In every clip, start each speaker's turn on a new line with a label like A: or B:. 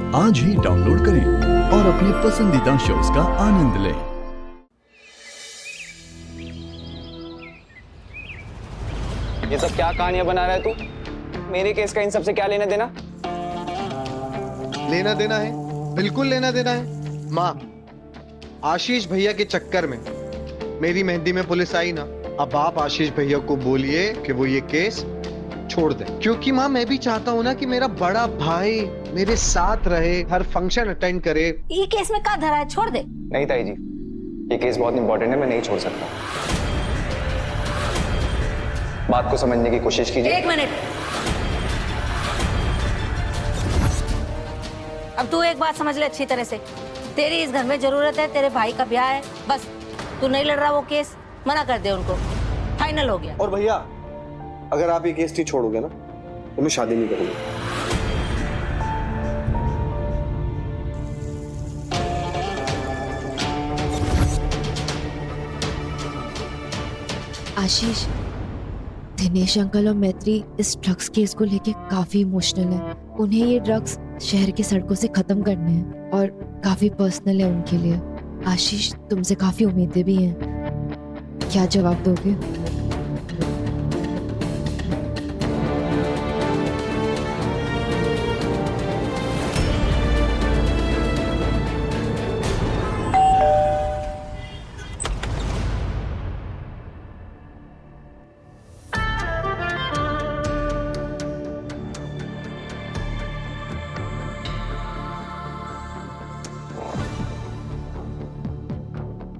A: आज ही डाउनलोड करें और अपने पसंदीदा शोज का आनंद लें।
B: ये सब क्या कहानियां बना रहा है तू? मेरे केस का इन सब से क्या लेना देना?
C: लेना देना है, बिल्कुल लेना देना है। माँ, आशीष भैया के चक्कर में मेरी मेहंदी में पुलिस आई ना, अब आप आशीष भैया को बोलिए कि वो ये केस छोड़ दे, क्योंकि माँ मैं भी चाहता हूँ ना कि मेरा बड़ा भाई मेरे साथ रहे, हर फंक्शन अटेंड करे।
D: ये केस में क्या धरा है? छोड़ दे।
B: नहीं ताई जी, ये केस बहुत इंपॉर्टेंट है, मैं नहीं छोड़ सकता। बात को समझने की कोशिश कीजिए।
D: एक मिनट, अब तू एक बात समझ ले अच्छी तरह से। तेरी इस घर में जरूरत है, तेरे भाई का ब्याह है, बस तू नहीं लड़ रहा वो केस, मना कर दे उनको, फाइनल हो गया।
E: और भैया, अगर आप ये केस नहीं छोड़ोगे ना तो मैं शादी नहीं करूंगा।
F: आशीष, दिनेश अंकल और मैत्री इस ड्रग्स केस को लेके काफी इमोशनल है। उन्हें ये ड्रग्स शहर की सड़कों से खत्म करने हैं और काफी पर्सनल है उनके लिए। आशीष, तुमसे काफी उम्मीदें भी हैं, क्या जवाब दोगे?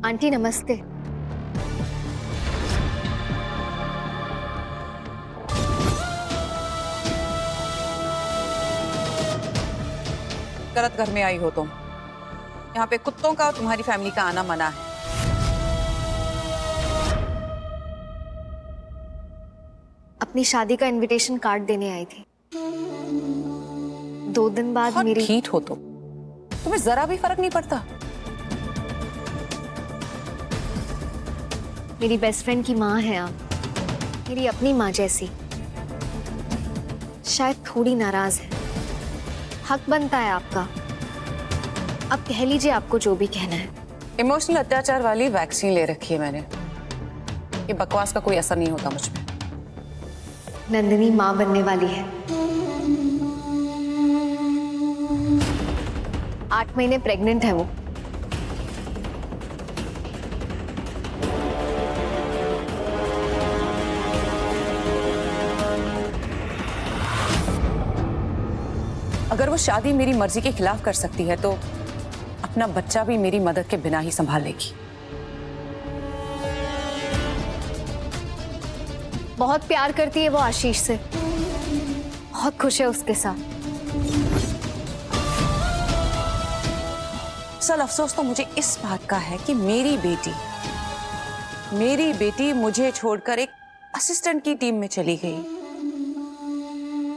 G: आंटी नमस्ते।
H: गलत घर में आई हो तुम। यहाँ पे कुत्तों का और तुम्हारी फैमिली का आना मना है।
G: अपनी शादी का इनविटेशन कार्ड देने आई थी। 2 दिन बाद
H: बहुत
G: मेरी
H: ढीठ हो तुम, तुम्हें जरा भी फर्क नहीं पड़ता।
G: मेरी बेस्ट फ्रेंड की माँ है आप, मेरी अपनी माँ जैसी। शायद थोड़ी नाराज है, हक बनता है आपका। अब कह लीजिए आपको जो भी कहना है।
H: इमोशनल अत्याचार वाली वैक्सीन ले रखी है मैंने, ये बकवास का कोई असर नहीं होता मुझ पे।
G: नंदिनी माँ बनने वाली है। 8 महीने प्रेग्नेंट है वो।
H: अगर वो शादी मेरी मर्जी के खिलाफ कर सकती है तो अपना बच्चा भी मेरी मदद के बिना ही संभाल लेगी।
G: बहुत प्यार करती है वो आशीष से, बहुत खुश है उसके साथ।
H: असल अफसोस तो मुझे इस बात का है कि मेरी बेटी मुझे छोड़कर एक असिस्टेंट की टीम में चली गई।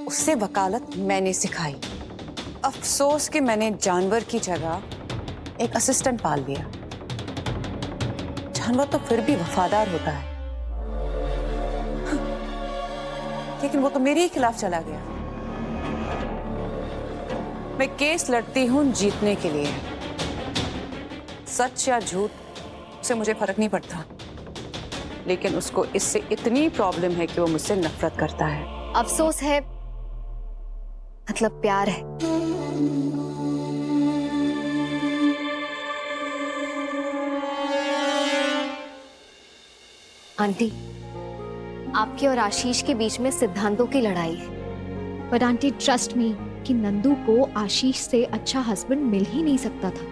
H: उससे वकालत मैंने सिखाई। अफसोस कि मैंने जानवर की जगह एक असिस्टेंट पाल लिया। जानवर तो फिर भी वफादार होता है, लेकिन वो तो मेरे ही खिलाफ चला गया। मैं केस लड़ती हूं जीतने के लिए, सच या झूठ से मुझे फर्क नहीं पड़ता, लेकिन उसको इससे इतनी प्रॉब्लम है कि वो मुझसे नफरत करता है।
G: अफसोस है मतलब प्यार है। आंटी, आपके और आशीष के बीच में सिद्धांतों की लड़ाई है।
F: पर आंटी, ट्रस्ट मी कि नंदू को आशीष से अच्छा हस्बैंड मिल ही नहीं सकता था।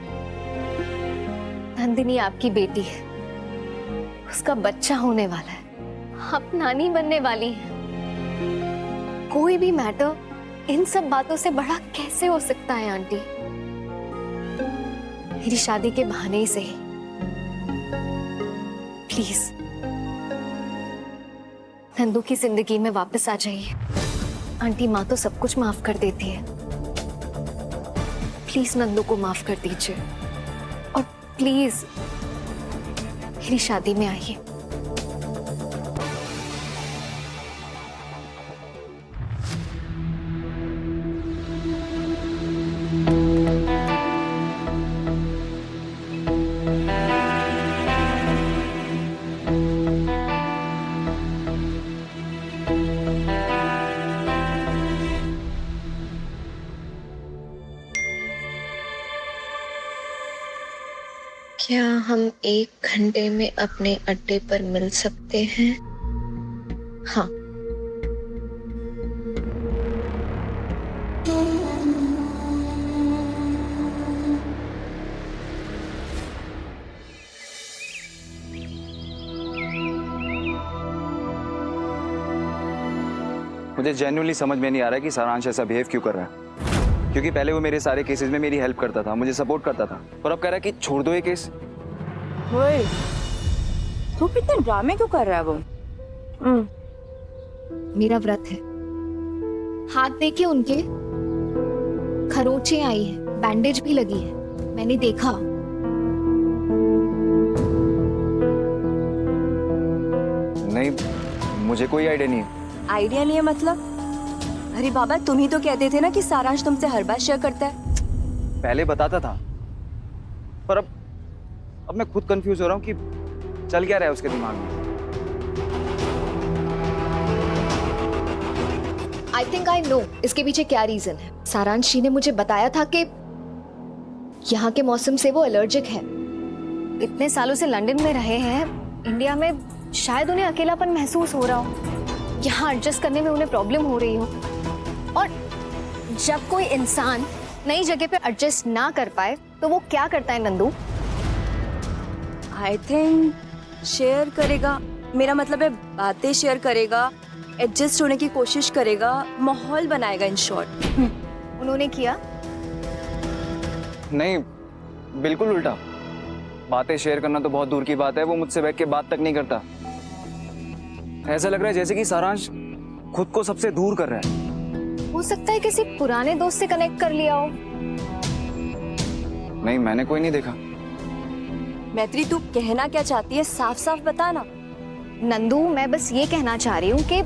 G: नंदिनी आपकी बेटी है, उसका बच्चा होने वाला है, आप नानी बनने वाली हैं। कोई भी मैटर इन सब बातों से बड़ा कैसे हो सकता है आंटी? मेरी शादी के बहाने ही सही, प्लीज नंदू की जिंदगी में वापस आ जाइए। आंटी, माँ तो सब कुछ माफ कर देती है, प्लीज नंदू को माफ कर दीजिए और प्लीज मेरी शादी में आइए। क्या हम 1 घंटे में अपने अड्डे पर मिल सकते हैं? हाँ।
B: मुझे जेन्युइनली समझ में नहीं आ रहा है कि सारांश ऐसा बिहेव क्यों कर रहा है। क्योंकि पहले वो मेरे सारे केसेस में मेरी हेल्प करता था, मुझे सपोर्ट करता था, और अब कह रहा है कि छोड़ दो ये केस।
I: ओए, तू इतने ड्रामे क्यों कर रहा है वो?
F: मेरा व्रत है। हाथ देखे उनके, खरोंचे आई है, बैंडेज भी लगी है, मैंने देखा।
B: नहीं, मुझे कोई आइडिया नहीं है।
I: आइडिया नहीं है मतलब? अरे बाबा, तुम ही तो कहते थे ना कि सारांश तुमसे हर बात शेयर करता है।
B: पहले बताता था, पर अब मैं खुद कंफ्यूज हो रहा हूँ कि चल क्या रहा है उसके दिमाग में।
F: आई थिंक आई नो इसके पीछे क्या रीजन है। सारांश जी ने मुझे बताया था कि यहाँ के मौसम से वो एलर्जिक है।
G: इतने सालों से लंदन में रहे हैं, इंडिया में शायद उन्हें अकेलापन महसूस हो रहा हो, यहाँ एडजस्ट करने में उन्हें प्रॉब्लम हो रही हो। और जब कोई इंसान नई जगह पे एडजस्ट ना कर पाए तो वो क्या करता है नंदू?
I: आई थिंक शेयर करेगा, मेरा मतलब है बातें शेयर करेगा, एडजस्ट होने की कोशिश करेगा, माहौल बनाएगा इन शॉर्ट।
G: उन्होंने किया?
B: नहीं, बिल्कुल उल्टा। बातें शेयर करना तो बहुत दूर की बात है, वो मुझसे बैठ के बात तक नहीं करता। ऐसा लग रहा है जैसे कि सारांश खुद को सबसे दूर कर रहा है।
G: हो सकता है किसी पुराने दोस्त से कनेक्ट कर लिया हो।
B: नहीं, मैंने कोई नहीं देखा।
I: मैत्री, तू कहना क्या चाहती है? साफ साफ बता ना।
G: नंदू, मैं बस ये कहना चाह रही हूँ कि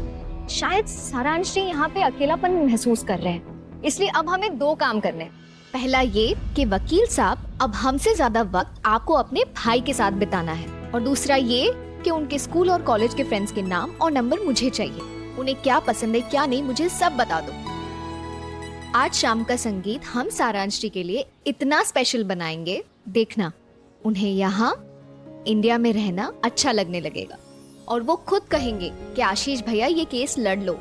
G: शायद सारांश जी यहाँ पे अकेलापन महसूस कर रहे हैं, इसलिए अब हमें 2 काम करने हैं।
F: पहला ये कि वकील साहब अब हमसे ज्यादा वक्त आपको अपने भाई के साथ बिताना है, और दूसरा ये कि उनके स्कूल और कॉलेज के फ्रेंड्स के नाम और नंबर मुझे चाहिए। उन्हें क्या पसंद है क्या नहीं मुझे सब बता दो। आज शाम का संगीत हम सारांश जी के लिए इतना स्पेशल बनाएंगे, देखना उन्हें यहाँ इंडिया में रहना अच्छा लगने लगेगा, और वो खुद कहेंगे कि आशीष भैया ये केस लड़ लो।